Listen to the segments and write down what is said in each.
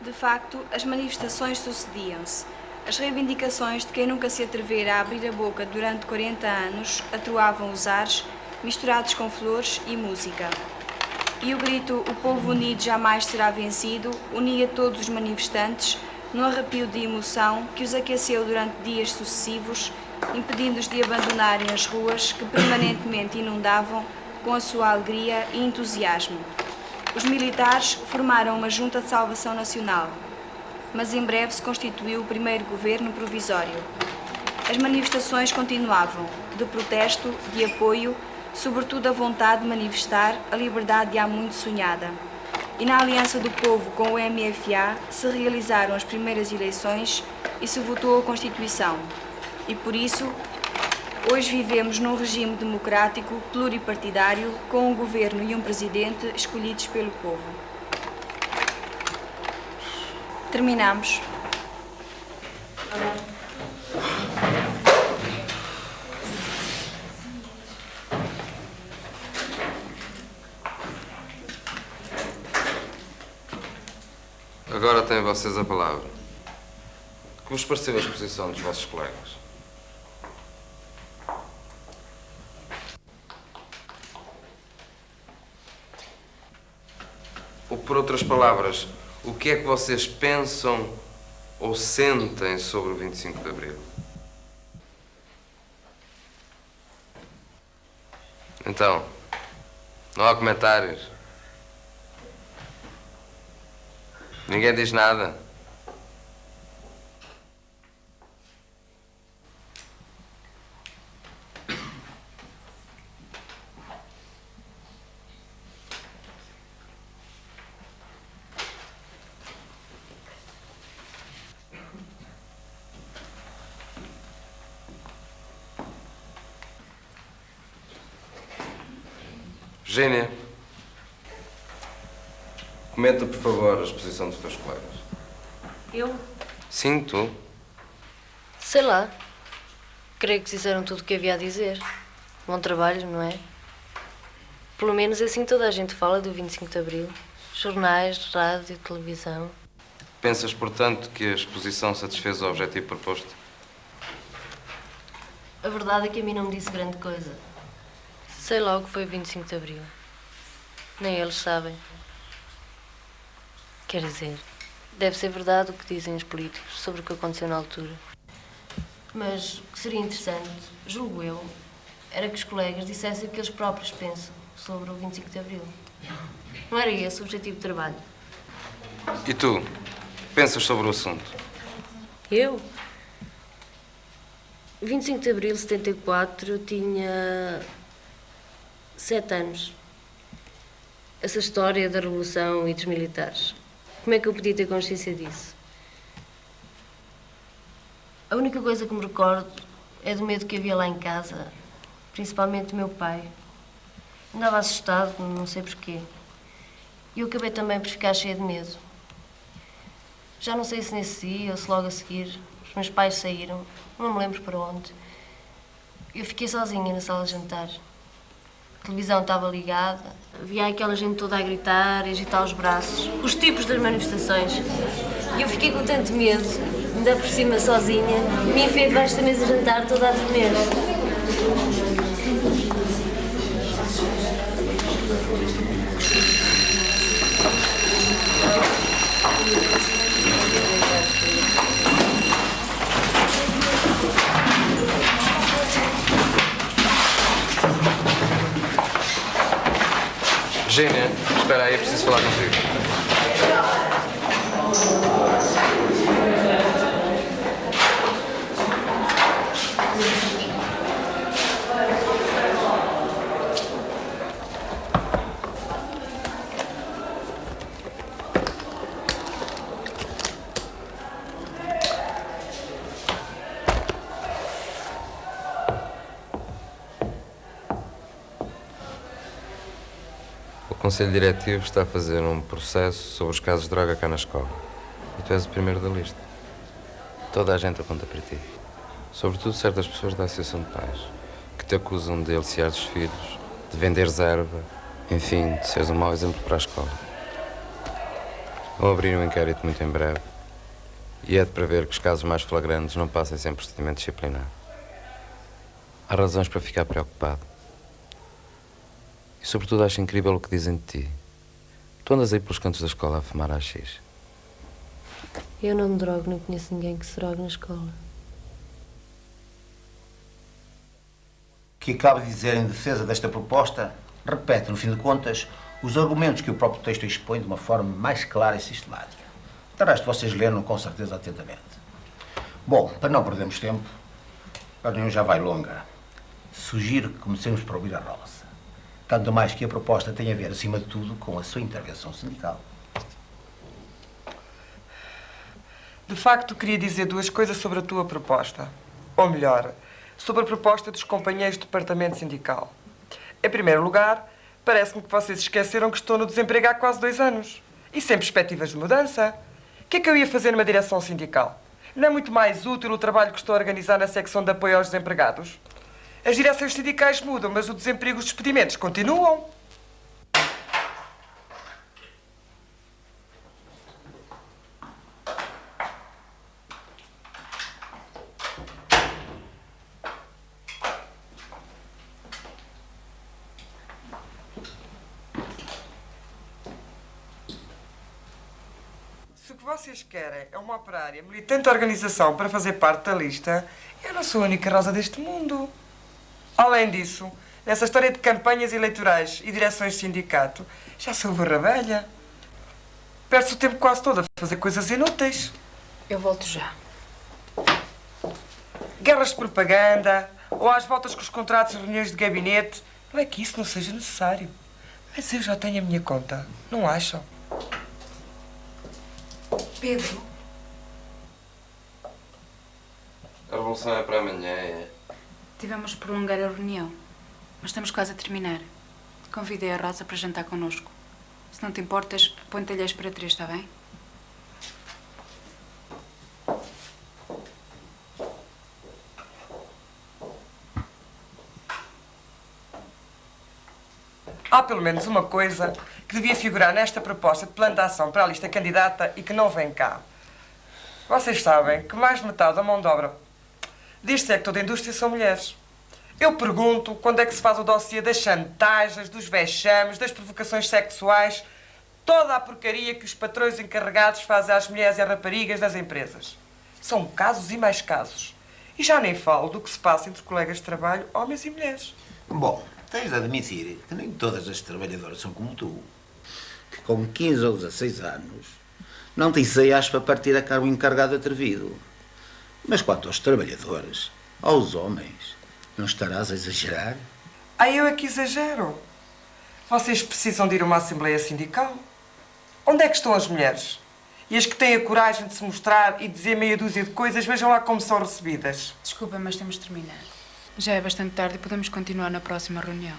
De facto, as manifestações sucediam-se. As reivindicações de quem nunca se atrevera a abrir a boca durante 40 anos atroavam os ares, misturados com flores e música. E o grito "O povo unido jamais será vencido" unia todos os manifestantes num arrepio de emoção que os aqueceu durante dias sucessivos, impedindo-os de abandonarem as ruas que permanentemente inundavam com a sua alegria e entusiasmo. Os militares formaram uma junta de salvação nacional, mas em breve se constituiu o primeiro governo provisório. As manifestações continuavam, de protesto, de apoio, sobretudo a vontade de manifestar a liberdade há muito sonhada. E na aliança do povo com o MFA se realizaram as primeiras eleições e se votou a Constituição. E por isso, hoje vivemos num regime democrático pluripartidário com um governo e um presidente escolhidos pelo povo. Terminamos. Agora têm vocês a palavra. Que vos pareceu a exposição dos vossos colegas? Ou, por outras palavras, o que é que vocês pensam ou sentem sobre o 25 de Abril? Então, não há comentários? Ninguém diz nada? Virgínia, comenta, por favor, a exposição dos teus colegas. Eu? Sim, tu. Sei lá. Creio que disseram tudo o que havia a dizer. Bom trabalho, não é? Pelo menos assim toda a gente fala do 25 de Abril. Jornais, rádio, televisão. Pensas, portanto, que a exposição satisfez o objetivo proposto? A verdade é que a mim não me disse grande coisa. Sei lá o que foi o 25 de Abril. Nem eles sabem. Quer dizer, deve ser verdade o que dizem os políticos sobre o que aconteceu na altura. Mas o que seria interessante, julgo eu, era que os colegas dissessem o que eles próprios pensam sobre o 25 de Abril. Não era esse o objetivo de trabalho? E tu? Pensas sobre o assunto? Eu? 25 de Abril de 74 eu tinha 7 anos. Essa história da Revolução e dos militares. Como é que eu podia ter consciência disso? A única coisa que me recordo é do medo que havia lá em casa, principalmente do meu pai. Andava assustado, não sei porquê. E eu acabei também por ficar cheia de medo. Já não sei se nesse dia ou se logo a seguir os meus pais saíram, não me lembro para onde. Eu fiquei sozinha na sala de jantar. A televisão estava ligada, havia aquela gente toda a gritar e agitar os braços, os tipos das manifestações. E eu fiquei com tanto medo, ainda por cima sozinha, me enfiei debaixo da mesa de jantar toda a tremer. Virgínia, espera aí, eu preciso falar contigo. O Conselho Diretivo está a fazer um processo sobre os casos de droga cá na escola. E tu és o primeiro da lista. Toda a gente aponta para ti. Sobretudo certas pessoas da Associação de Pais, que te acusam de aliciar os filhos, de vender erva, enfim, de seres um mau exemplo para a escola. Vão abrir um inquérito muito em breve. E é de prever que os casos mais flagrantes não passem sem procedimento disciplinar. Há razões para ficar preocupado. E sobretudo acho incrível o que dizem de ti. Tu andas aí pelos cantos da escola a fumar AX. Eu não me drogo, não conheço ninguém que se drogue na escola. O que acabo de dizer em defesa desta proposta repete, no fim de contas, os argumentos que o próprio texto expõe de uma forma mais clara e sistemática. De resto, vocês leram com certeza atentamente. Bom, para não perdermos tempo, a reunião já vai longa. Sugiro que comecemos por ouvir a Rosa. Tanto mais que a proposta tem a ver, acima de tudo, com a sua intervenção sindical. De facto, queria dizer duas coisas sobre a tua proposta. Ou melhor, sobre a proposta dos companheiros do departamento sindical. Em primeiro lugar, parece-me que vocês esqueceram que estou no desemprego há quase 2 anos. E sem perspectivas de mudança. O que é que eu ia fazer numa direção sindical? Não é muito mais útil o trabalho que estou a organizar na secção de apoio aos desempregados? As direções sindicais mudam, mas o desemprego e os despedimentos continuam. Se o que vocês querem é uma operária militante organização para fazer parte da lista, eu não sou a única rosa deste mundo. Além disso, nessa história de campanhas eleitorais e direções de sindicato, já sou burra velha. Perco o tempo quase todo a fazer coisas inúteis. Eu volto já. Guerras de propaganda, ou às voltas com os contratos e reuniões de gabinete. Não é que isso não seja necessário. Mas eu já tenho a minha conta, não acham? Pedro, A revolução é para amanhã, é? tivemos de prolongar a reunião, mas estamos quase a terminar. Convidei a Rosa para jantar connosco. Se não te importas, põe talheres para 3, está bem? Há pelo menos uma coisa que devia figurar nesta proposta de plano de ação para a lista candidata e que não vem cá. Vocês sabem que mais de metade da mão de obra deste sector da indústria são mulheres. Eu pergunto quando é que se faz o dossiê das chantagens, dos vexames, das provocações sexuais, toda a porcaria que os patrões encarregados fazem às mulheres e às raparigas das empresas. São casos e mais casos. E já nem falo do que se passa entre colegas de trabalho, homens e mulheres. Bom, tens de admitir que nem todas as trabalhadoras são como tu, que com 15 ou 16 anos não te ensaiaste para partir a cargo encarregado atrevido. Mas quanto aos trabalhadores, aos homens, não estarás a exagerar? Eu é que exagero. Vocês precisam de ir a uma assembleia sindical? Onde é que estão as mulheres? E as que têm a coragem de se mostrar e dizer meia dúzia de coisas, vejam lá como são recebidas. Desculpa, mas temos de terminar. Já é bastante tarde e podemos continuar na próxima reunião.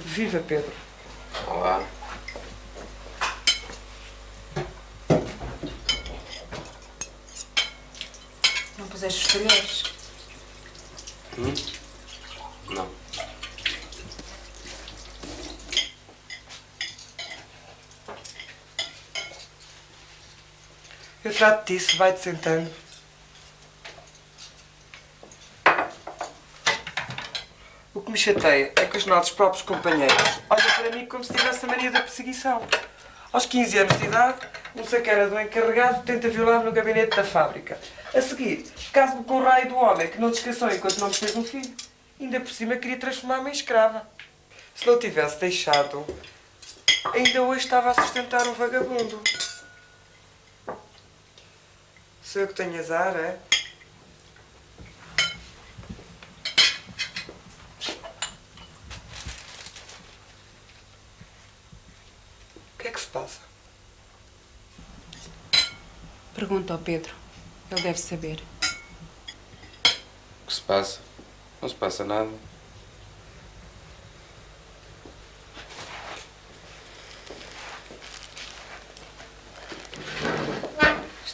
Viva, Pedro. Olá. Não puseste os talheres? Não. Eu trato disso, vai-te sentando. O que me chateia é que os nossos próprios companheiros olham para mim como se tivesse a mania da perseguição. Aos 15 anos de idade, um sacana do encarregado tenta violar-me no gabinete da fábrica. A seguir, caso-me com o raio do homem que não descansou enquanto não me fez um filho. Ainda por cima queria transformar-me em escrava. Se não o tivesse deixado, ainda hoje estava a sustentar um vagabundo. Sou eu que tenho azar, é? O que é que se passa? Pergunta ao Pedro. Ele deve saber. O que se passa? Não se passa nada.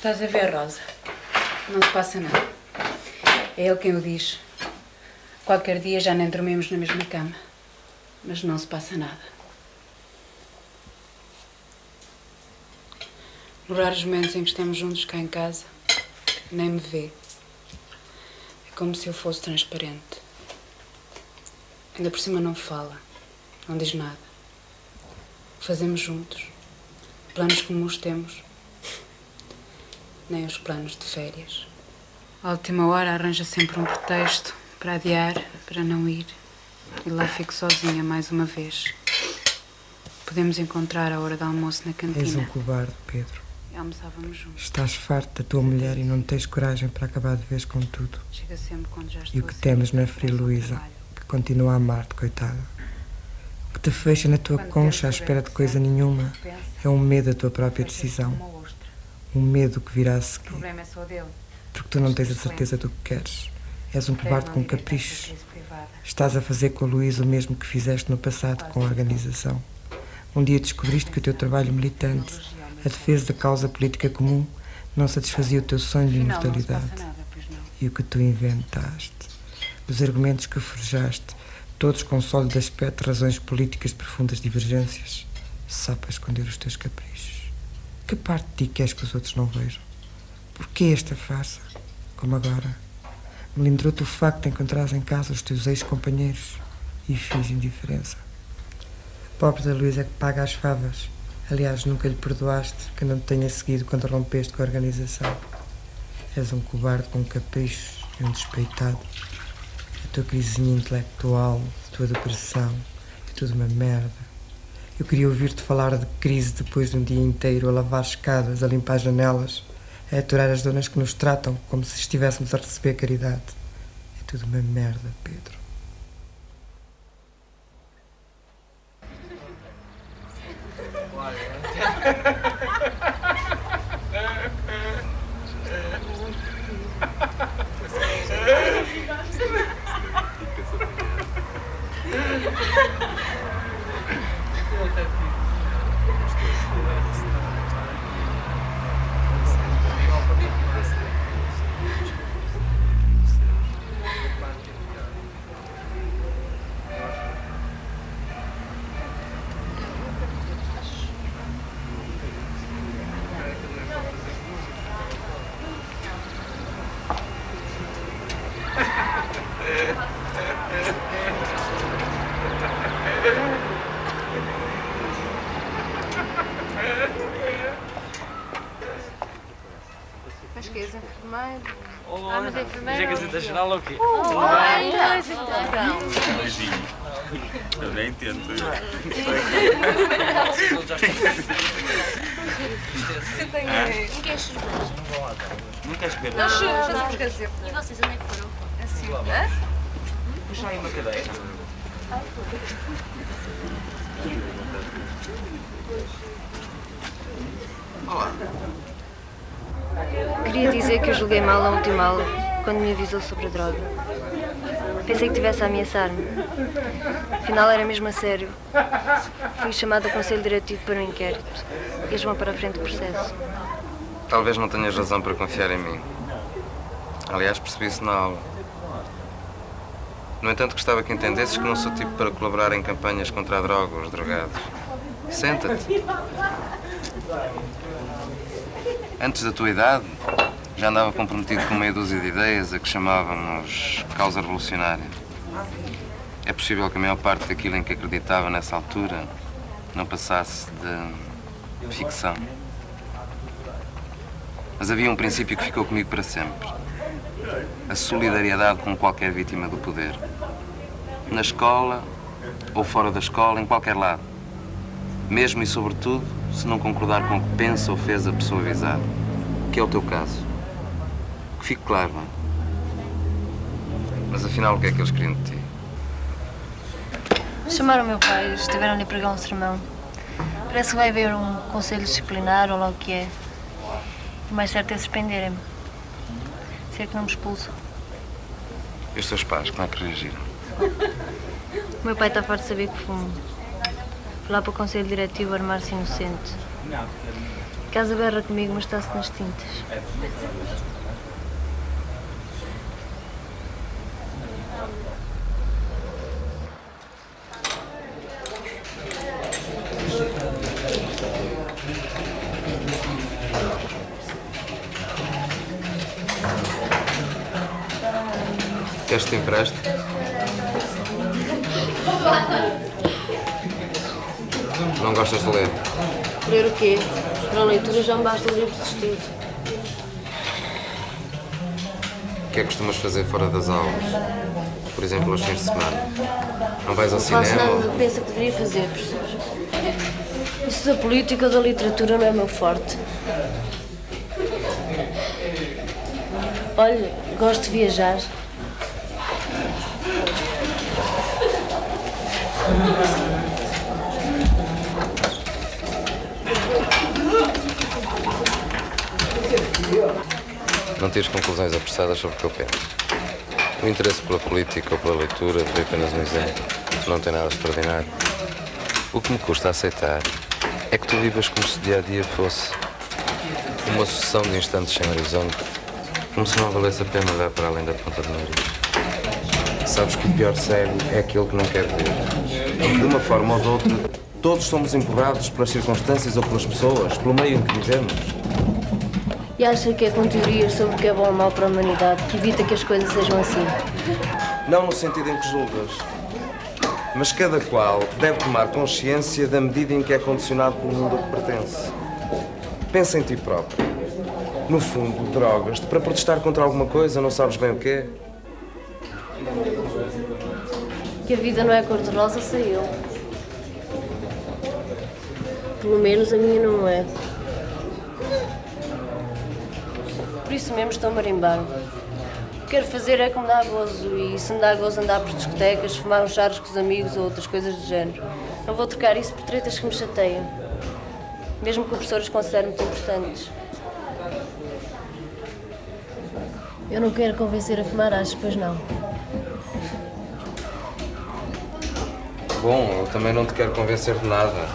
Estás a ver, Rosa? Não se passa nada. É ele quem o diz. Qualquer dia já nem dormimos na mesma cama. Mas não se passa nada. Nos raros momentos em que estamos juntos cá em casa, nem me vê. É como se eu fosse transparente. Ainda por cima não fala, não diz nada. O que fazemos juntos, planos comuns temos, nem os planos de férias. À última hora arranja sempre um pretexto para adiar, para não ir. E lá fico sozinha mais uma vez. Podemos encontrar a hora do almoço na cantina. És um cobarde, Pedro. E almoçávamos juntos. Estás farto da tua mulher e não tens coragem para acabar de vez com tudo. Chega sempre quando já estou E o que temes não é ferir Luísa, que continua a amar-te, coitada. O que te fecha na tua concha à espera de coisa nenhuma é um medo da tua própria decisão. Um medo que virá a O seguir. problema é só dele. Porque tu não tens a certeza do que queres. És um cobarde com caprichos. Estás a fazer com a Luísa o mesmo que fizeste no passado com a organização. Um dia descobriste que o teu trabalho militante, a defesa da causa política comum, não satisfazia o teu sonho de imortalidade. E o que tu inventaste, os argumentos que forjaste, todos com sólido aspecto de razões políticas de profundas divergências, só para esconder os teus caprichos. Que parte de ti queres que os outros não vejam? Porquê esta farsa, como agora? Melindrou-te o facto de encontrares em casa os teus ex-companheiros e fiz indiferença. A pobre da Luísa é que paga as favas. Aliás, nunca lhe perdoaste que não te tenha seguido quando rompeste com a organização. És um cobarde com caprichos e um despeitado. A tua crisezinha intelectual, a tua depressão, é tudo uma merda. Eu queria ouvir-te falar de crise depois de um dia inteiro a lavar escadas, a limpar janelas, a aturar as donas que nos tratam como se estivéssemos a receber caridade. É tudo uma merda, Pedro. Mas que és enfermeiro? Olá, mas é enfermeiro. já Gazeta Geral ou quê? Ai, então. Beijinho. Também tento. Não queres cerveja? Não queres beber? Nós fazemos Gazeta. E vocês onde é que foram? Assim, hã? Puxa aí uma cadeira. Queria dizer que eu julguei mal a última aula, quando me avisou sobre a droga. Pensei que estivesse a ameaçar-me. Afinal, era mesmo a sério. Fui chamada ao Conselho Diretivo para um inquérito. Eles vão para a frente do processo. Talvez não tenhas razão para confiar em mim. Aliás, percebi isso na aula. No entanto, gostava que entendesses que não sou tipo para colaborar em campanhas contra a droga ou os drogados. Senta-te. Antes da tua idade, já andava comprometido com meia dúzia de ideias a que chamávamos causa revolucionária. É possível que a maior parte daquilo em que acreditava nessa altura não passasse de ficção. Mas havia um princípio que ficou comigo para sempre. A solidariedade com qualquer vítima do poder. Na escola, ou fora da escola, em qualquer lado. Mesmo e sobretudo, se não concordar com o que pensa ou fez a pessoa avisada. Que é o teu caso. Que fique claro, não é? Mas afinal, o que é que eles queriam de ti? Chamaram o meu pai, estiveram-lhe a pregar um sermão. Parece que vai haver um conselho disciplinar ou lá o que é. O mais certo é suspenderem-me. Se é que não me expulsam. E os teus pais, como é que reagiram? O meu pai está farto de saber que fumo. Fui lá para o Conselho Diretivo armar-se inocente. casa berra comigo, mas está-se nas tintas. Queres que te empreste? Não gostas de ler? Ler o quê? Para a leitura já me basta o livro de estudo. O que é que costumas fazer fora das aulas? Por exemplo, aos fins de semana? Não vais ao Não faço cinema? nada do que pensa que deveria fazer, professor. Isso da política ou da literatura não é meu forte. Olha, gosto de viajar. Não tires conclusões apressadas sobre o que eu penso. O interesse pela política ou pela leitura foi apenas um exemplo. Não tem nada de extraordinário. O que me custa aceitar é que tu vivas como se o dia-a-dia fosse uma sucessão de instantes sem horizonte, como se não valesse a pena olhar para além da ponta do nariz. Sabes que o pior cego é aquele que não quer ver. E de uma forma ou de outra, todos somos empurrados pelas circunstâncias ou pelas pessoas, pelo meio em que vivemos. E acha que é com teorias sobre o que é bom ou mau para a humanidade que evita que as coisas sejam assim? Não no sentido em que julgas, mas cada qual deve tomar consciência da medida em que é condicionado pelo mundo a que pertence. Pensa em ti próprio. No fundo, drogas-te para protestar contra alguma coisa, não sabes bem o quê. Que a vida não é cor-de-rosa, sei eu. Pelo menos a minha não é. Por isso mesmo estou a marimbar. O que quero fazer é que me dá gozo, e se me dá gozo andar por discotecas, fumar uns charros com os amigos ou outras coisas do género. Não vou trocar isso por tretas que me chateiam. Mesmo que o professor os considere muito importantes. Eu não quero convencer a fumar achos, pois não. Bom, eu também não te quero convencer de nada.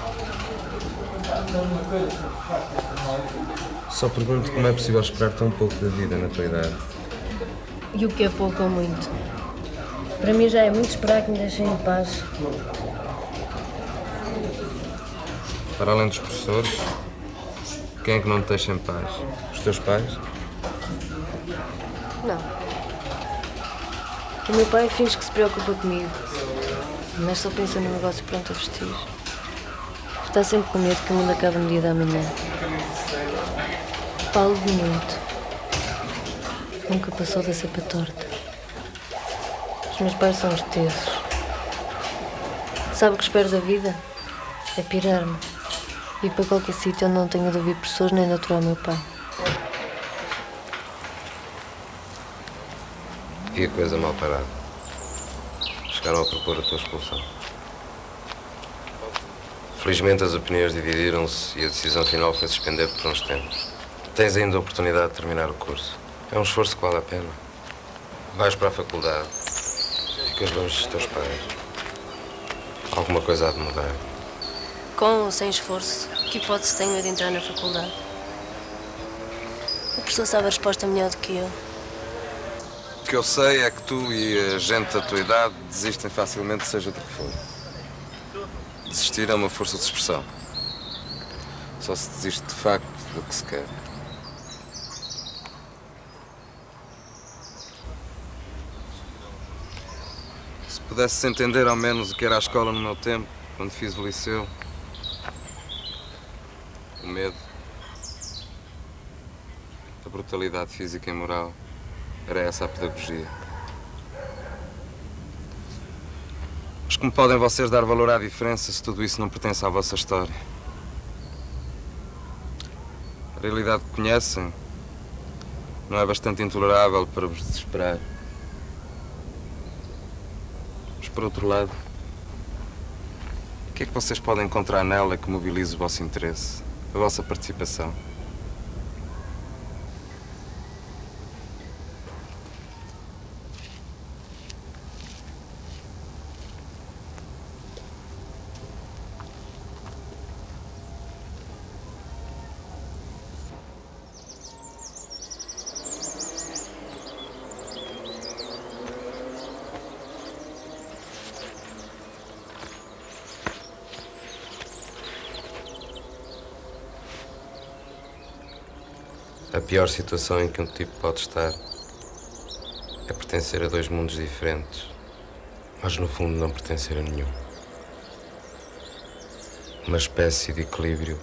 Só pergunto como é possível esperar tão pouco da vida na tua idade. E o que é pouco ou muito? Para mim já é muito esperar que me deixem em paz. Para além dos professores, quem é que não te deixa em paz? Os teus pais? Não. O meu pai finge que se preocupa comigo, mas só pensa no negócio pronto a vestir. Está sempre com medo que o mundo acabe no dia da manhã. Paulo de muito. Nunca passou da cepa torta. Os meus pais são os tesos. Sabe o que espero da vida? É pirar-me. Ir para qualquer sítio onde não tenha de ouvir pessoas nem de aturar o meu pai. E a coisa mal parada. Chegaram a propor a tua expulsão. Felizmente as opiniões dividiram-se e a decisão final foi suspender por uns tempos. Tens ainda a oportunidade de terminar o curso. É um esforço que vale a pena. Vais para a faculdade. Ficas longe dos teus pais. Alguma coisa há de mudar. Com ou sem esforço, que hipótese tenho de entrar na faculdade? O professor sabe a resposta melhor do que eu. O que eu sei é que tu e a gente da tua idade desistem facilmente, seja do que for. Desistir é uma força de expressão. Só se desiste de facto do que se quer. Se pudesses entender ao menos o que era a escola no meu tempo, quando fiz o liceu. O medo. A brutalidade física e moral. Era essa a pedagogia. Mas como podem vocês dar valor à diferença se tudo isso não pertence à vossa história? A realidade que conhecem não é bastante intolerável para vos desesperar. Mas, por outro lado, o que é que vocês podem encontrar nela que mobilize o vosso interesse, a vossa participação? A pior situação em que um tipo pode estar é pertencer a dois mundos diferentes, mas no fundo não pertencer a nenhum. Uma espécie de equilíbrio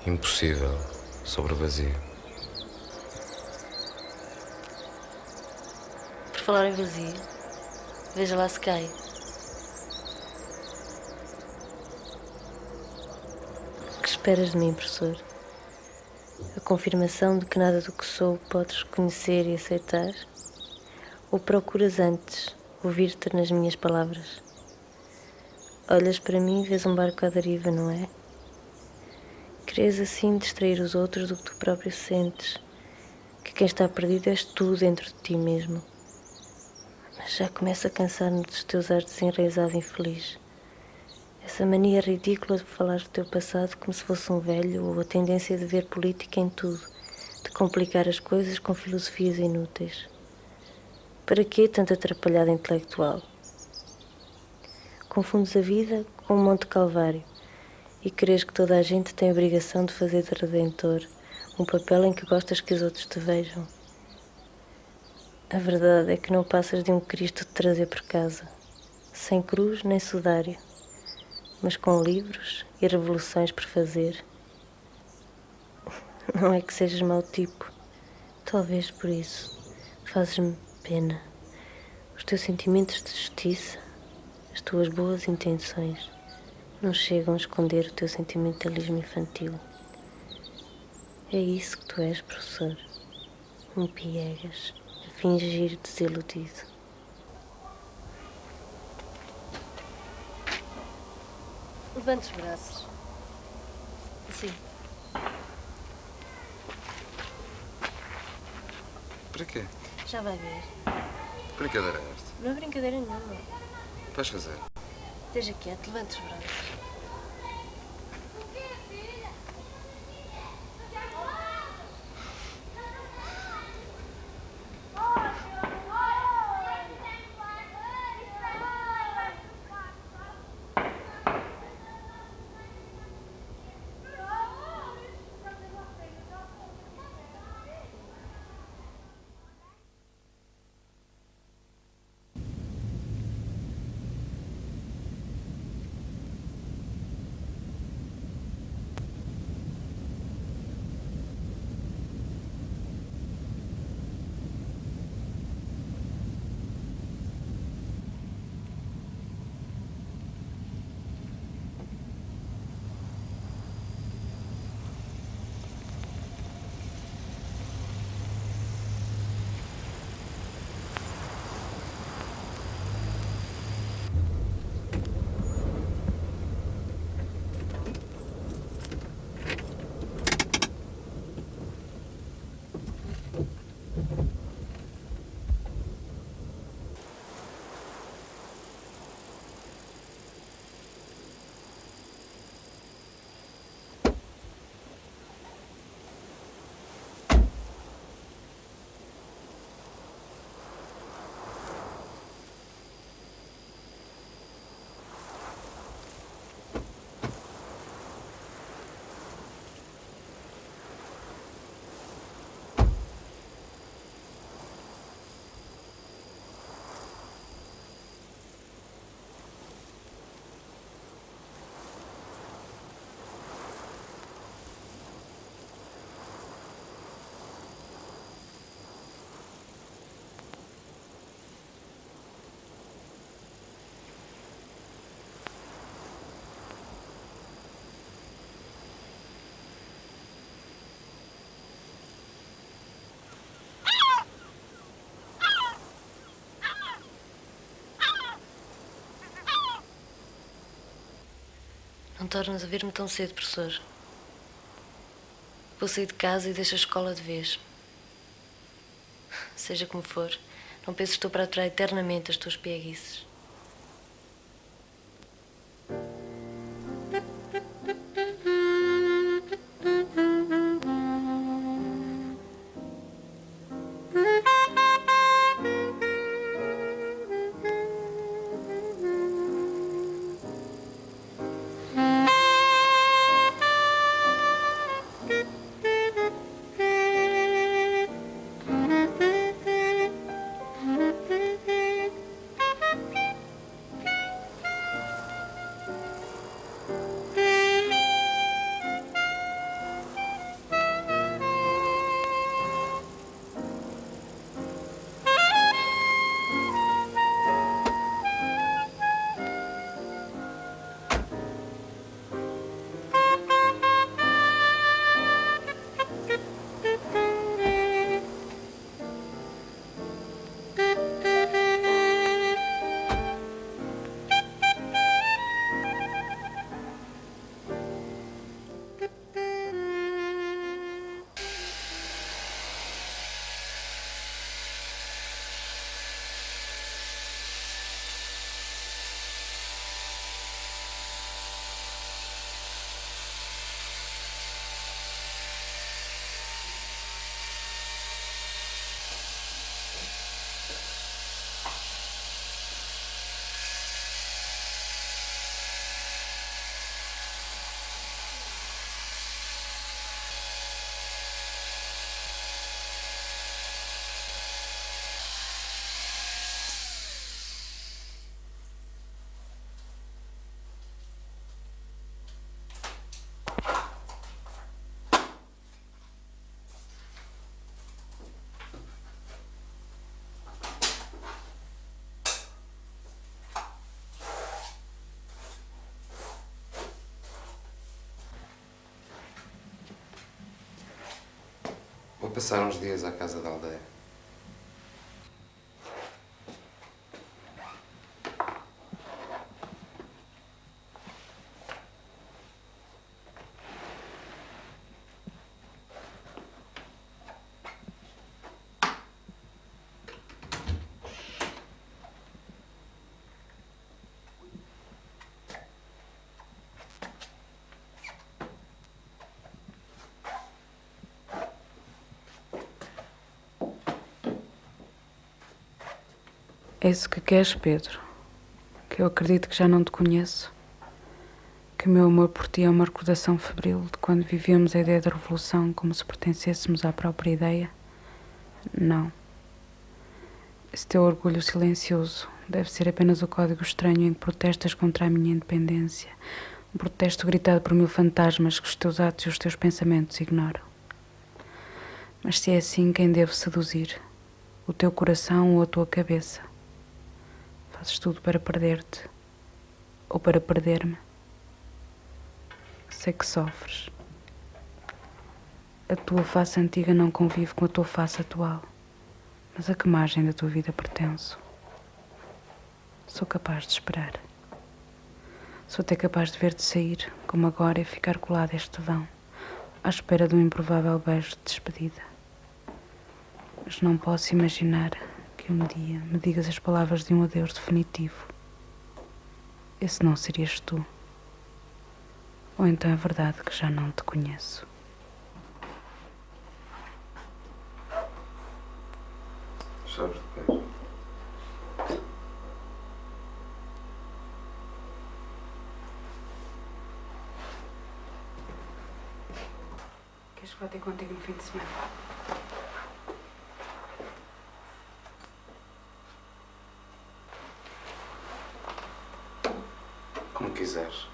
impossível sobre o vazio. Por falar em vazio, veja lá se cai. O que esperas de mim, professor? A confirmação de que nada do que sou podes reconhecer e aceitar? Ou procuras antes ouvir-te nas minhas palavras? Olhas para mim e vês um barco à deriva, não é? Queres assim distrair os outros do que tu próprio sentes, que quem está perdido és tu dentro de ti mesmo. Mas já começo a cansar-me dos teus ares desenraizado e infeliz. Essa mania ridícula de falar do teu passado como se fosse um velho, ou a tendência de ver política em tudo, de complicar as coisas com filosofias inúteis. Para quê tanta atrapalhada intelectual? Confundes a vida com um monte calvário e crees que toda a gente tem a obrigação de fazer de redentor, um papel em que gostas que os outros te vejam. A verdade é que não passas de um Cristo de trazer por casa, sem cruz nem sudário, mas com livros e revoluções por fazer. Não é que sejas mau tipo, talvez por isso fazes-me pena. Os teus sentimentos de justiça, as tuas boas intenções, não chegam a esconder o teu sentimentalismo infantil. É isso que tu és, professor, um piegas, a fingir desiludido. Levante os braços. Assim. Para quê? Já vai ver. Que brincadeira é esta? Não é brincadeira nenhuma. Vais fazer? Esteja quieto, levante os braços. Não tornas a ver-me tão cedo, professor. Vou sair de casa e deixo a escola de vez. Seja como for, não penses que estou para aturar eternamente as tuas pieguices. passar uns dias à casa da aldeia. É isso que queres, Pedro? Que eu acredito que já não te conheço? Que o meu amor por ti é uma recordação febril de quando vivíamos a ideia da revolução como se pertencêssemos à própria ideia? Não. Esse teu orgulho silencioso deve ser apenas o código estranho em que protestas contra a minha independência. Um protesto gritado por mil fantasmas que os teus atos e os teus pensamentos ignoram. Mas se é assim, quem devo seduzir? O teu coração ou a tua cabeça? Fazes tudo para perder-te ou para perder-me. Sei que sofres. A tua face antiga não convive com a tua face atual. Mas a que margem da tua vida pertenço? Sou capaz de esperar. Sou até capaz de ver-te sair, como agora, e ficar colada a este vão, à espera de um improvável beijo de despedida. Mas não posso imaginar que um dia me digas as palavras de um adeus definitivo. Esse não serias tu. Ou então é verdade que já não te conheço. Chaves de pés. Queres que vá ter contigo no fim de semana? Como quiseres.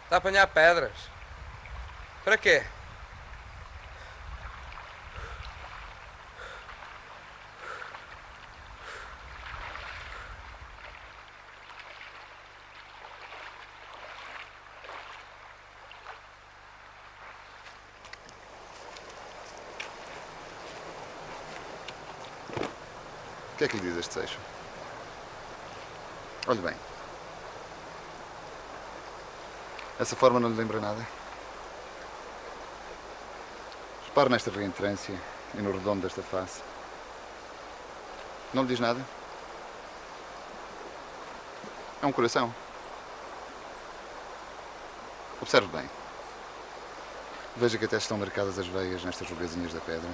Está a apanhar pedras. Para quê? O que é que lhe diz este seixo? Olhe bem. Essa forma não lhe lembra nada? Repare nesta reentrância e no redondo desta face. Não lhe diz nada? É um coração. Observe bem. Veja que até estão marcadas as veias nestas rugazinhas da pedra.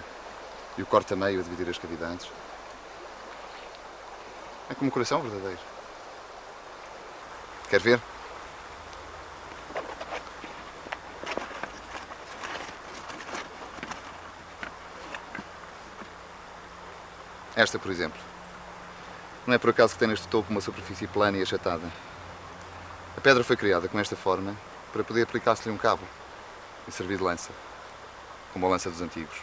E o corte a meio a dividir as cavidades. É como um coração verdadeiro. Quer ver? Esta, por exemplo. Não é por acaso que tem neste topo uma superfície plana e achatada. A pedra foi criada com esta forma para poder aplicar-se-lhe um cabo e servir de lança, como a lança dos antigos.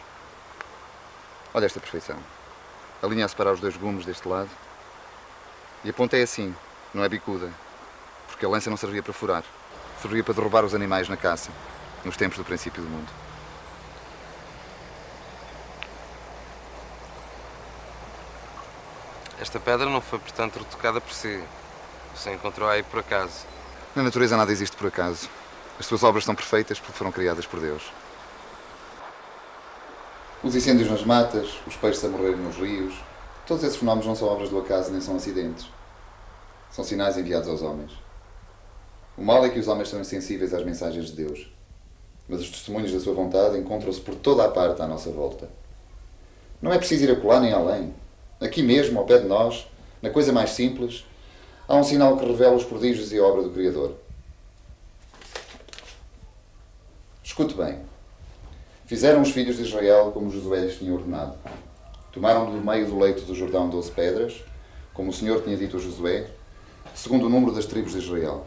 Olha esta perfeição. A linha a separar os dois gumes deste lado. E a ponta é assim, não é bicuda, porque a lança não servia para furar. Servia para derrubar os animais na caça, nos tempos do princípio do mundo. Esta pedra não foi, portanto, retocada por si. Você encontrou-a aí por acaso. Na natureza nada existe por acaso. As suas obras são perfeitas porque foram criadas por Deus. Os incêndios nas matas, os peixes a morrerem nos rios, todos esses fenómenos não são obras do acaso nem são acidentes. São sinais enviados aos homens. O mal é que os homens são insensíveis às mensagens de Deus. Mas os testemunhos da sua vontade encontram-se por toda a parte à nossa volta. Não é preciso ir acolá nem além. Aqui mesmo, ao pé de nós, na coisa mais simples, há um sinal que revela os prodígios e a obra do Criador. Escute bem. Fizeram os filhos de Israel como Josué lhes tinha ordenado. Tomaram do meio do leito do Jordão 12 pedras, como o Senhor tinha dito a Josué, segundo o número das tribos de Israel.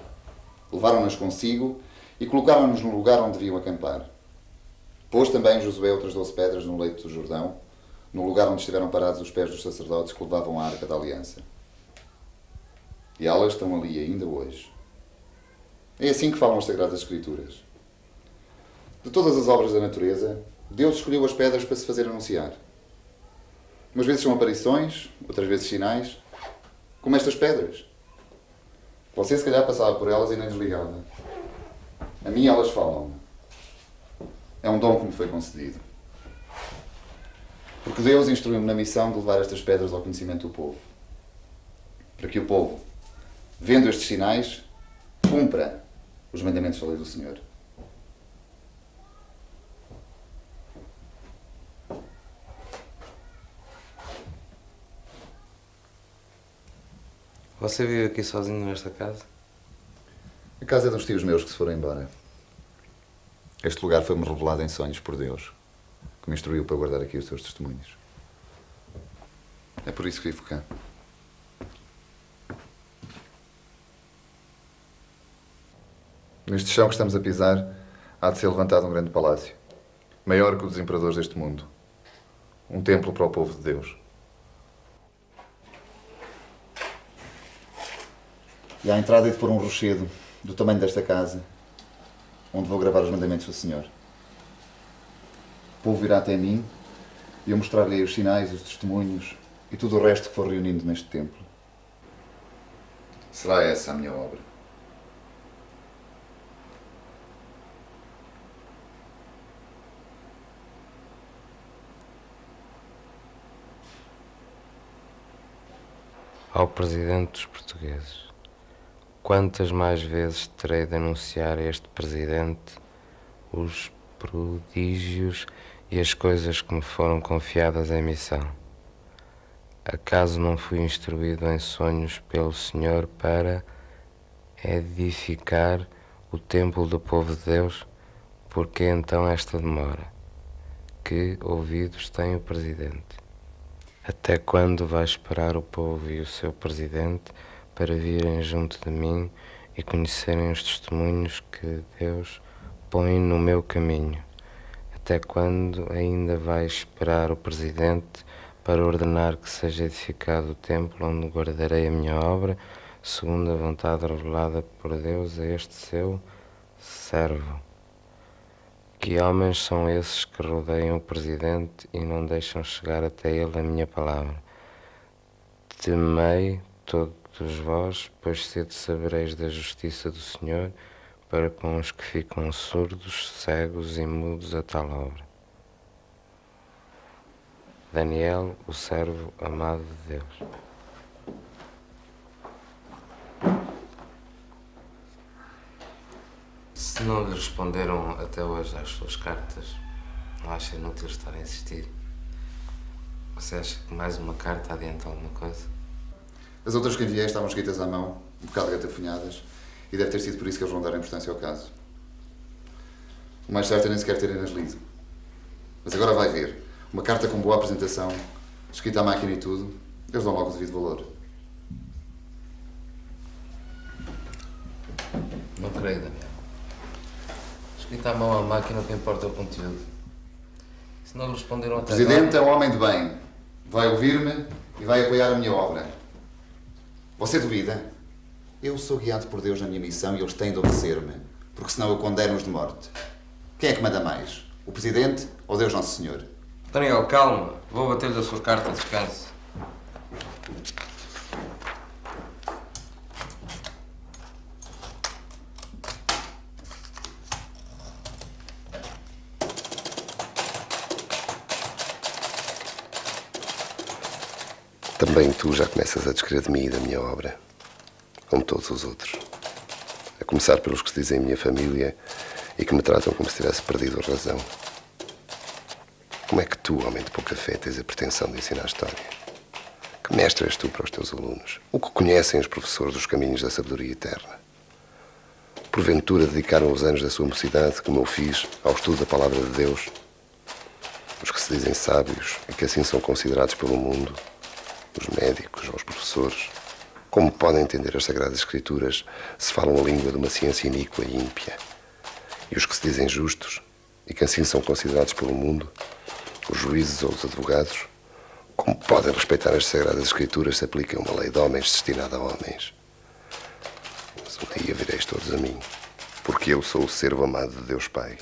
Levaram-nas consigo e colocaram-nos no lugar onde deviam acampar. Pôs também Josué outras 12 pedras no leito do Jordão, no lugar onde estiveram parados os pés dos sacerdotes que levavam a Arca da Aliança. E elas estão ali ainda hoje. É assim que falam as Sagradas Escrituras. De todas as obras da natureza, Deus escolheu as pedras para se fazer anunciar. Umas vezes são aparições, outras vezes sinais, como estas pedras. Você se calhar passava por elas e nem desligava. A mim elas falam. É um dom que me foi concedido. Porque Deus instruiu-me na missão de levar estas pedras ao conhecimento do povo. Para que o povo, vendo estes sinais, cumpra os mandamentos da lei do Senhor. Você vive aqui sozinho nesta casa? A casa é dos tios meus que se foram embora. Este lugar foi-me revelado em sonhos por Deus, que me instruiu para guardar aqui os seus testemunhos. É por isso que vivo cá. Neste chão que estamos a pisar, há de ser levantado um grande palácio, maior que o dos imperadores deste mundo. Um templo para o povo de Deus. E à entrada é de pôr um rochedo do tamanho desta casa, onde vou gravar os mandamentos do Senhor. O povo virá até mim e eu mostrar-lhe os sinais, os testemunhos e tudo o resto que for reunindo neste templo. Será essa a minha obra. Ao Presidente dos Portugueses. Quantas mais vezes terei de anunciar a este Presidente os prodígios e as coisas que me foram confiadas em missão? Acaso não fui instruído em sonhos pelo Senhor para edificar o templo do povo de Deus? Por que então esta demora? Que ouvidos tem o Presidente? Até quando vai esperar o povo e o seu Presidente para virem junto de mim e conhecerem os testemunhos que Deus põe no meu caminho? Até quando ainda vai esperar o Presidente para ordenar que seja edificado o templo onde guardarei a minha obra, segundo a vontade revelada por Deus a este seu servo? Que homens são esses que rodeiam o Presidente e não deixam chegar até ele a minha palavra? Temei todos vós, pois cedo sabereis da justiça do Senhor para com os que ficam surdos, cegos e mudos a tal obra. Daniel, o servo amado de Deus. Se não lhe responderam até hoje às suas cartas, não acho inútil estar a insistir. Você acha que mais uma carta adianta alguma coisa? As outras que enviei estavam escritas à mão, um bocado gatafunhadas, e deve ter sido por isso que eles vão dar importância ao caso. O mais certo é nem sequer terem-nas lido. Mas agora vai ver. Uma carta com boa apresentação, escrita à máquina e tudo, eles dão logo o devido valor. Não creio, Daniel. Escrita à mão à máquina, o que importa é o conteúdo. Se não lhe responderam O até Presidente é agora... um homem de bem. Vai ouvir-me e vai apoiar a minha obra. Você duvida? Eu sou guiado por Deus na minha missão e eles têm de obedecer-me, porque senão eu condeno-os de morte. Quem é que manda mais? O Presidente ou Deus Nosso Senhor? Daniel, calma. Vou bater-lhe a sua carta, descanse. Também tu já começas a descrer de mim e da minha obra, como todos os outros. A começar pelos que se dizem minha família e que me tratam como se tivesse perdido a razão. Como é que tu, homem de pouca fé, tens a pretensão de ensinar história? Que mestre és tu para os teus alunos? O que conhecem os professores dos caminhos da sabedoria eterna? Porventura dedicaram os anos da sua mocidade, como eu fiz, ao estudo da palavra de Deus? Os que se dizem sábios e que assim são considerados pelo mundo, os médicos ou os professores, como podem entender as Sagradas Escrituras se falam a língua de uma ciência iníqua e ímpia? E os que se dizem justos e que assim são considerados pelo mundo, os juízes ou os advogados, como podem respeitar as Sagradas Escrituras se aplicam uma lei de homens destinada a homens? Mas um dia vireis todos a mim, porque eu sou o servo amado de Deus Pai.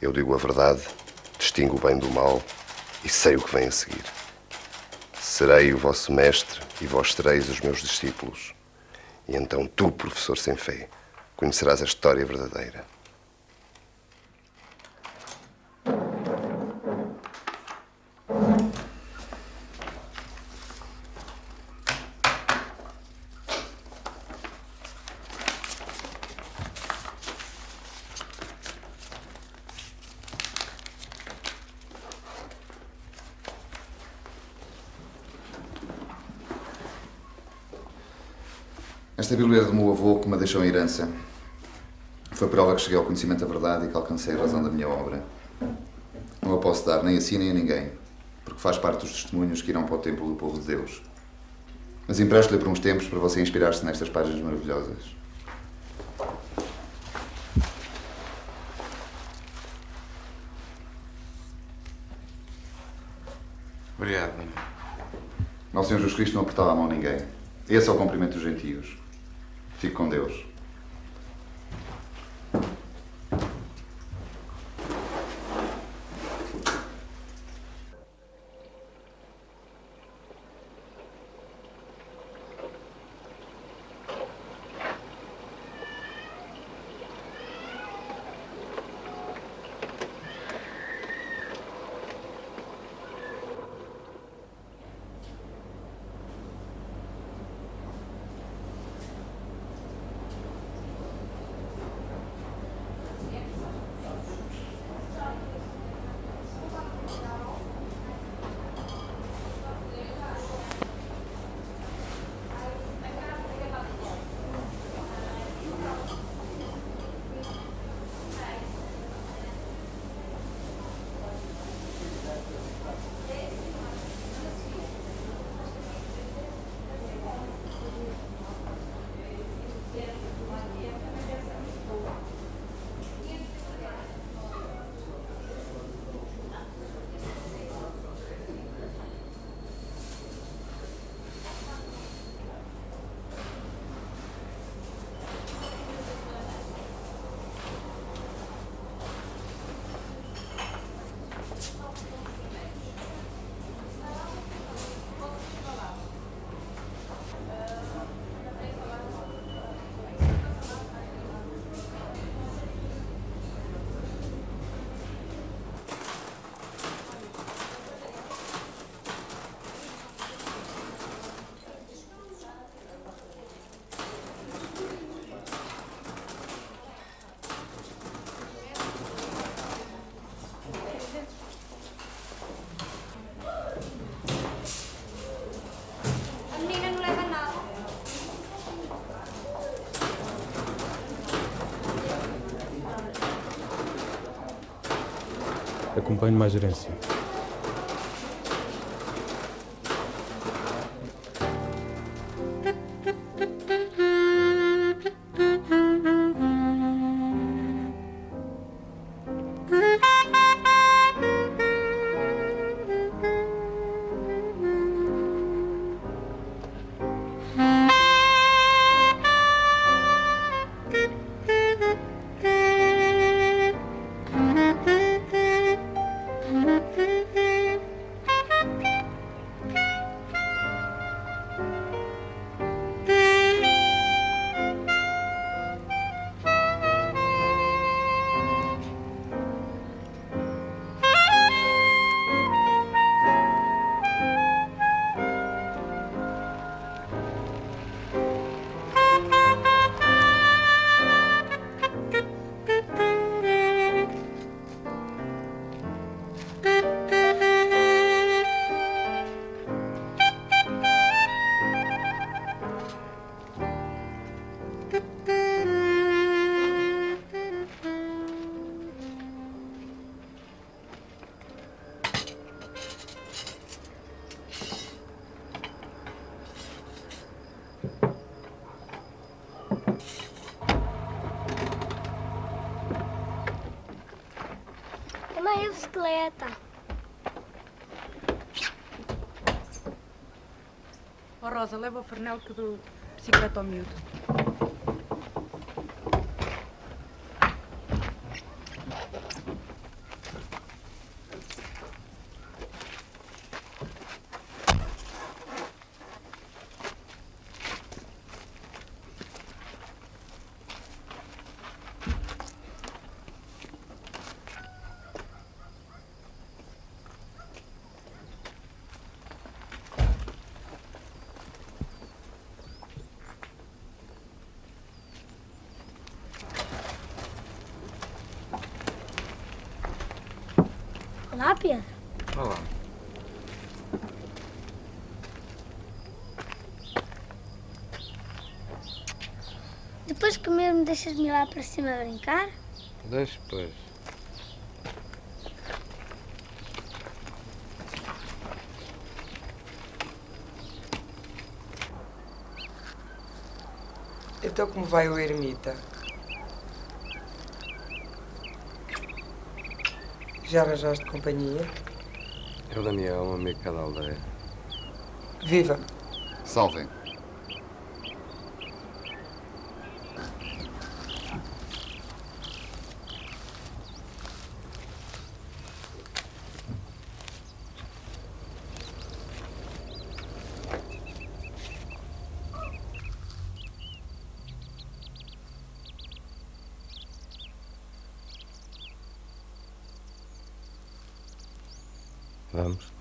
Eu digo a verdade, distingo o bem do mal e sei o que vem a seguir. Serei o vosso mestre e vós sereis os meus discípulos. E então tu, professor sem fé, conhecerás a história verdadeira. Esta Bíblia era do meu avô que me deixou em herança. Foi prova que cheguei ao conhecimento da verdade e que alcancei a razão da minha obra. Não a posso dar nem a si nem a ninguém, porque faz parte dos testemunhos que irão para o templo do povo de Deus. Mas empresto-lhe por uns tempos para você inspirar-se nestas páginas maravilhosas. Obrigado, Daniel. Nosso Senhor Jesus Cristo não apertava a mão a ninguém. Esse é o cumprimento dos gentios. Fique com Deus. Acompanhe-me à gerência. Mãe, a bicicleta. Oh, Rosa, leva o Fernel que dou bicicleta ao miúdo. Olá, Pedro. Olá. Depois de comer, me deixas-me ir lá para cima a brincar? Deixa, pois. Então como vai o ermita? Já arranjaste companhia? É o Daniel, um amigo cá da aldeia. Viva! Salvem. Vamos.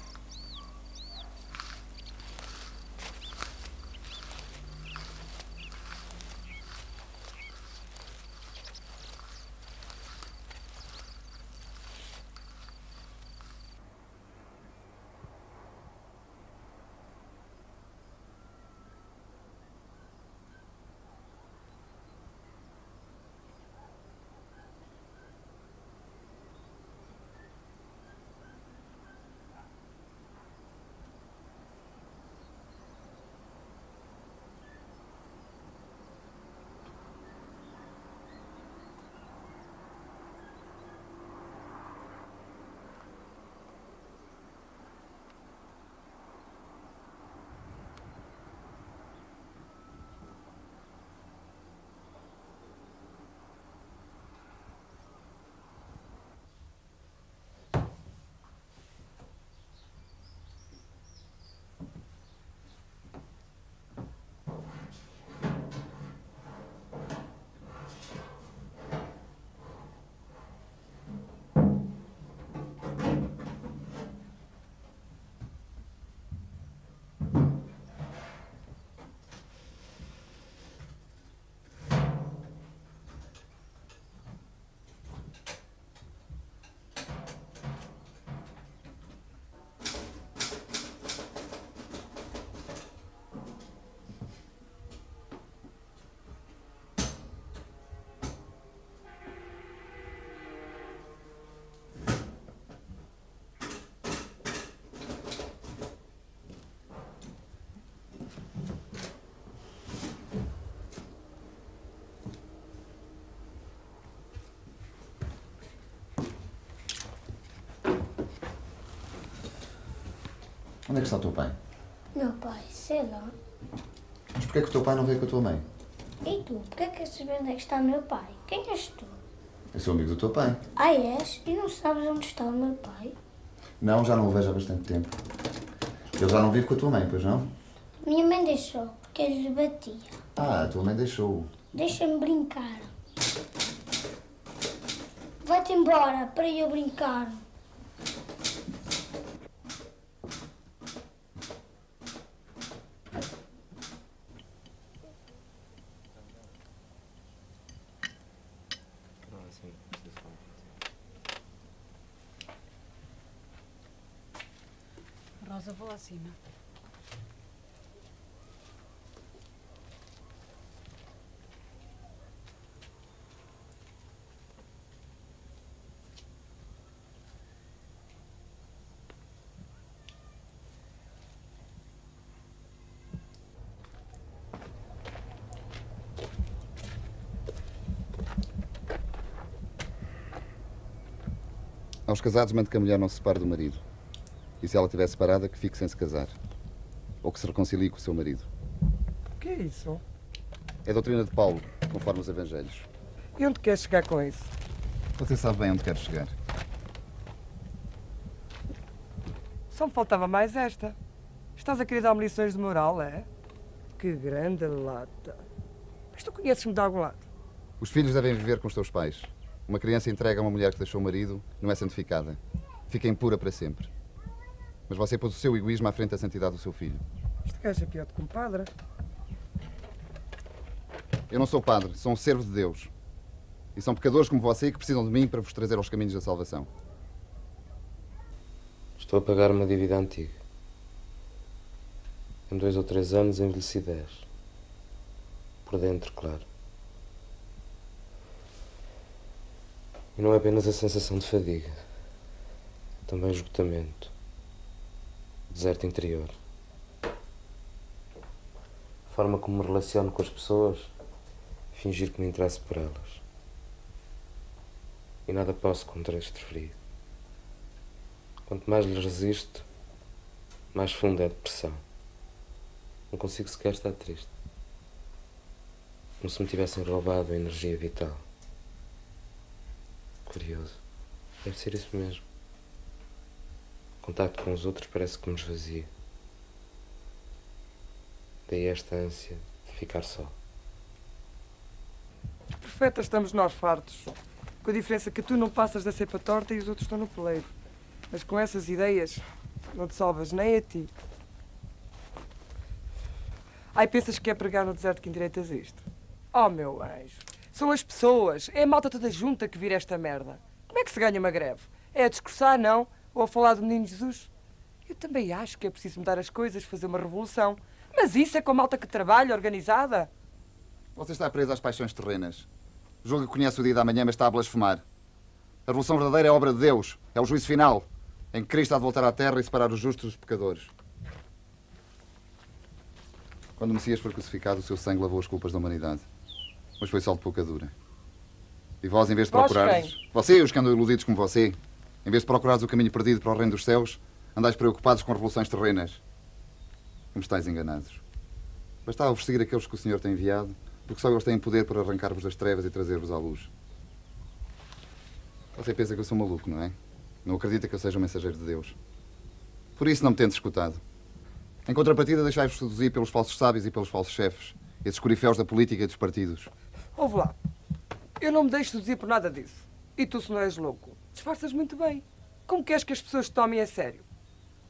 Onde é que está o teu pai? Meu pai, sei lá. Mas porquê é que o teu pai não veio com a tua mãe? E tu, porquê é que queres saber onde é que está meu pai? Quem és tu? Eu sou amigo do teu pai. Ah, és? E não sabes onde está o meu pai? Não, já não o vejo há bastante tempo. Ele já não vive com a tua mãe, pois não? Minha mãe deixou, porque ele lhe batia. Ah, a tua mãe deixou-o. Deixa-me brincar. Vai-te embora para eu brincar. Rosa, vou lá acima. Aos casados, mando que a mulher não se separe do marido. E se ela estiver separada, que fique sem se casar. Ou que se reconcilie com o seu marido. O que é isso? É a doutrina de Paulo, conforme os Evangelhos. E onde queres chegar com isso? Você sabe bem onde quer chegar. Só me faltava mais esta. Estás a querer dar-me lições de moral, é? Que grande lata. Mas tu conheces-me de algum lado? Os filhos devem viver com os seus pais. Uma criança entregue a uma mulher que deixou o marido não é santificada. Fica impura para sempre. Mas você pôs o seu egoísmo à frente da santidade do seu filho. Este gajo é pior do que um padre. Eu não sou padre, sou um servo de Deus. E são pecadores como você que precisam de mim para vos trazer aos caminhos da salvação. Estou a pagar uma dívida antiga. Em 2 ou 3 anos envelheci 10. Por dentro, claro. E não é apenas a sensação de fadiga. Também esgotamento. Deserto interior. A forma como me relaciono com as pessoas, fingir que me interesso por elas. E nada posso contra este frio. Quanto mais lhes resisto, mais fundo é a depressão. Não consigo sequer estar triste. Como se me tivessem roubado a energia vital. Curioso. Deve ser isso mesmo. O contacto com os outros parece que me esvazia. Daí esta ânsia de ficar só. Profeta, estamos nós fartos. Com a diferença que tu não passas da cepa torta e os outros estão no peleiro. Mas com essas ideias, não te salvas nem a ti. Ai, pensas que é pregar no deserto que endireitas isto? Oh, meu anjo. São as pessoas. É a malta toda junta que vira esta merda. Como é que se ganha uma greve? É a discursar, não? Ou a falar do menino Jesus? Eu também acho que é preciso mudar as coisas, fazer uma revolução. Mas isso é com a malta que trabalha, organizada. Você está preso às paixões terrenas. Julga que conhece o dia da manhã, mas está a blasfemar. A revolução verdadeira é a obra de Deus. É o juízo final, em que Cristo há de voltar à terra e separar os justos dos pecadores. Quando o Messias foi crucificado, o seu sangue lavou as culpas da humanidade. Mas foi só de pouca dura. E vós, em vez de procurares... Você e os que andam iludidos como você, em vez de procurares o caminho perdido para o reino dos céus, andais preocupados com revoluções terrenas. Como estáis enganados. Bastava-vos seguir aqueles que o Senhor tem enviado, porque só eles têm poder para arrancar-vos das trevas e trazer-vos à luz. Você pensa que eu sou maluco, não é? Não acredita que eu seja um mensageiro de Deus. Por isso não me tente escutado. Em contrapartida, deixai-vos seduzir pelos falsos sábios e pelos falsos chefes, esses coriféus da política e dos partidos. Ouve lá. Eu não me deixo seduzir por nada disso. E tu, se não és louco, disfarças muito bem. Como queres que as pessoas te tomem a sério?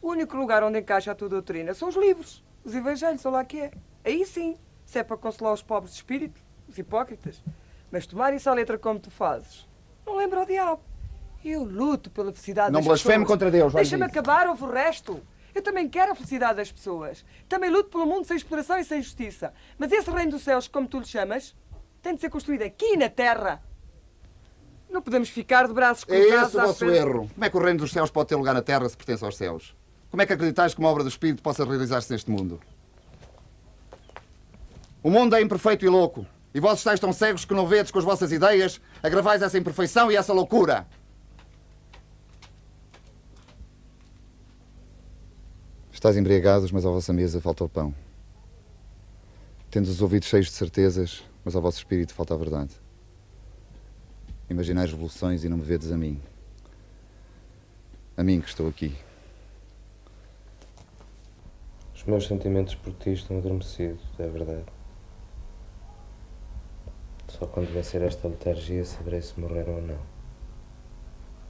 O único lugar onde encaixa a tua doutrina são os livros, os evangelhos, ou lá que é. Aí sim, se é para consolar os pobres de espírito, os hipócritas. Mas tomar isso à letra como tu fazes, não lembra o diabo. Eu luto pela felicidade das pessoas. Não blasfeme contra Deus, vai. Deixa-me acabar, ouve o resto. Eu também quero a felicidade das pessoas. Também luto pelo mundo sem exploração e sem justiça. Mas esse reino dos céus, como tu lhe chamas, tem de ser construído aqui na terra. Não podemos ficar de braços cruzados. É esse o vosso erro. Como é que o reino dos céus pode ter lugar na terra se pertence aos céus? Como é que acreditais que uma obra do Espírito possa realizar-se neste mundo? O mundo é imperfeito e louco. E vós estáis tão cegos que não vedes com as vossas ideias agravais essa imperfeição e essa loucura. Estás embriagados, mas à vossa mesa falta o pão. Tendes os ouvidos cheios de certezas, mas ao vosso espírito falta a verdade. Imaginais revoluções e não me vedes a mim. A mim que estou aqui. Os meus sentimentos por ti estão adormecidos, é verdade. Só quando vencer esta letargia saberei se morreram ou não.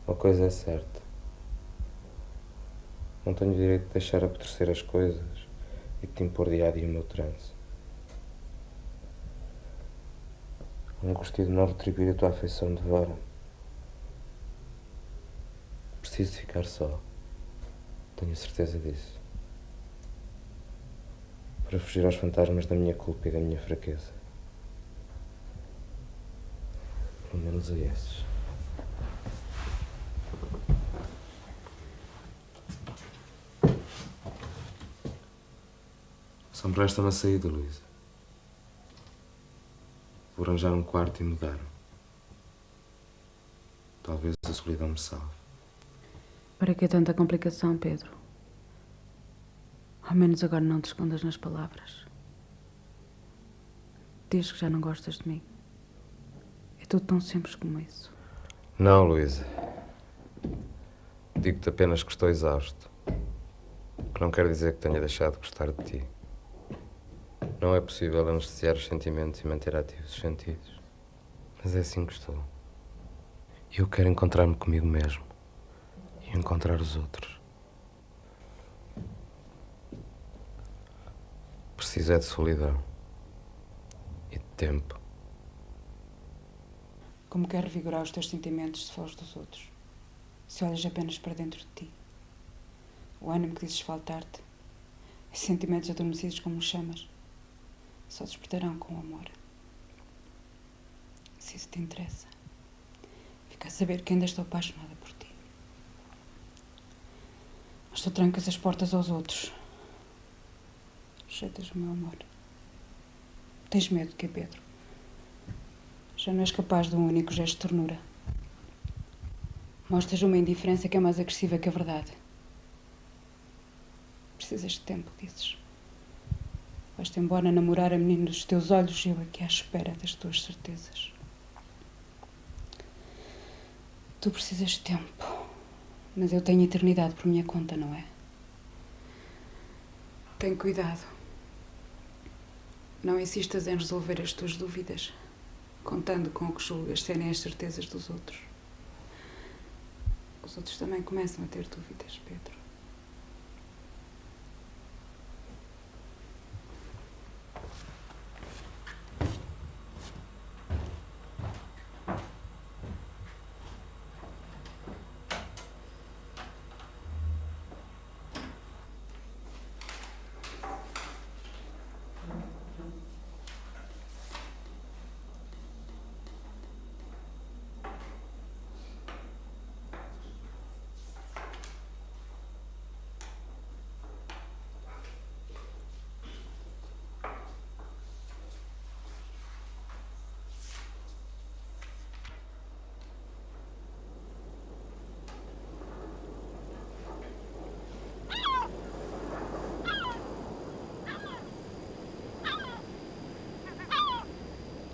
Uma coisa é certa. Não tenho direito de deixar apodrecer as coisas e de te impor dia a dia o meu transe. A angústia de não retribuir a tua afeição devora-me. Preciso de ficar só. Tenho a certeza disso. Para fugir aos fantasmas da minha culpa e da minha fraqueza. Pelo menos a esses. Só me resta uma saída, Luísa. Vou arranjar um quarto e mudar-me. Talvez a solidão me salve. Para que tanta complicação, Pedro? Ao menos agora não te escondas nas palavras. Diz que já não gostas de mim. É tudo tão simples como isso. Não, Luísa. Digo-te apenas que estou exausto. Que não quer dizer que tenha deixado de gostar de ti. Não é possível anestesiar os sentimentos e manter ativos os sentidos. Mas é assim que estou. E eu quero encontrar-me comigo mesmo. E encontrar os outros. Preciso é de solidão. E de tempo. Como quer revigorar os teus sentimentos se fores dos outros? Se olhas apenas para dentro de ti. O ânimo que dizes faltar-te. E sentimentos adormecidos como chamas. Só despertarão com o amor. Se isso te interessa, fica a saber que ainda estou apaixonada por ti. Mas tu trancas as portas aos outros. Rejeitas o meu amor. Tens medo de quê, Pedro? Já não és capaz de um único gesto de ternura. Mostras uma indiferença que é mais agressiva que a verdade. Precisas de tempo, dizes. Vais-te embora namorar a menina dos teus olhos e eu aqui à espera das tuas certezas. Tu precisas de tempo, mas eu tenho eternidade por minha conta, não é? Tem cuidado. Não insistas em resolver as tuas dúvidas, contando com o que julgas serem as certezas dos outros. Os outros também começam a ter dúvidas, Pedro.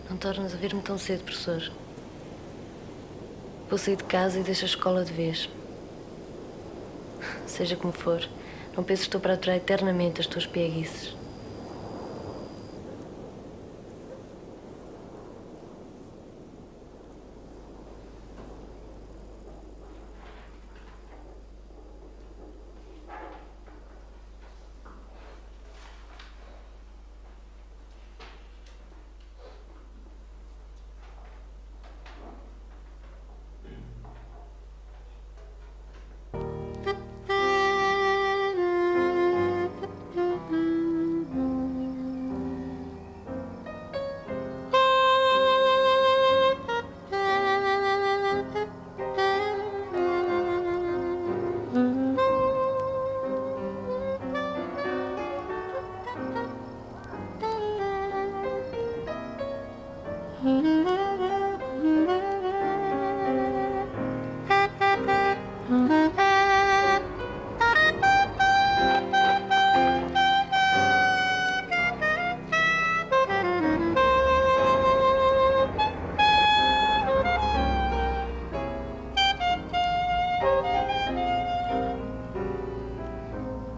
Não tornas a ver-me tão cedo, professor. Vou sair de casa e deixo a escola de vez. Seja como for, não penses que estou para aturar eternamente as tuas pieguices.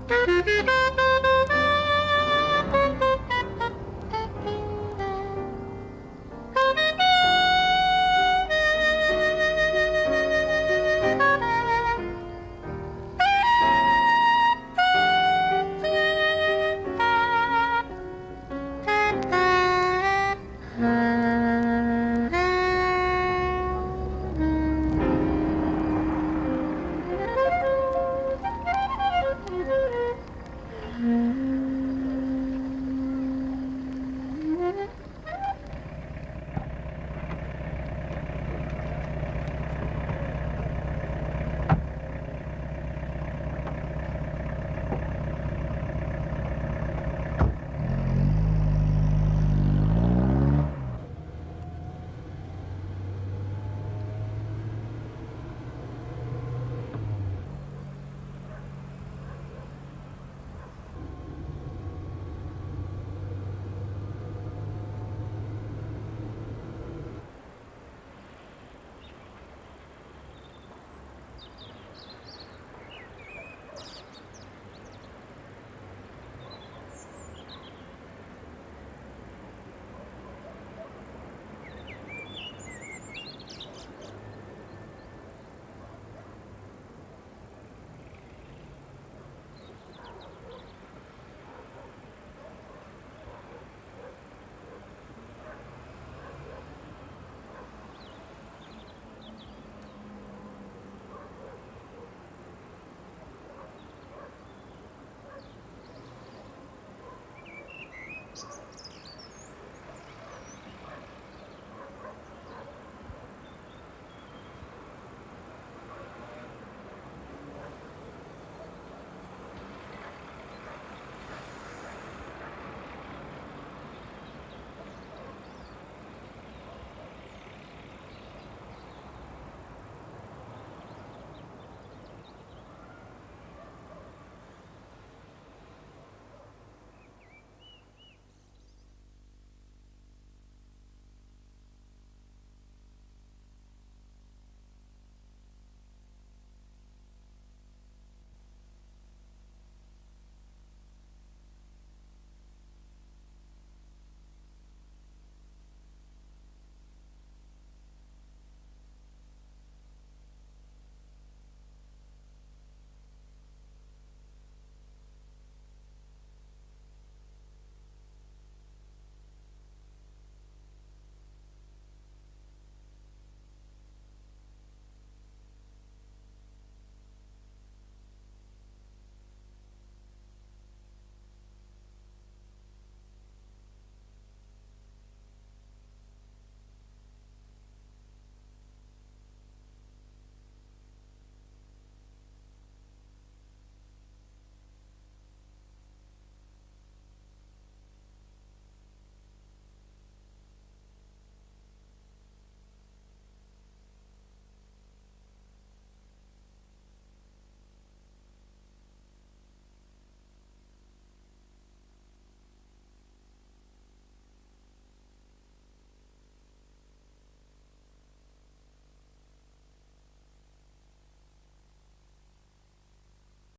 Thank you.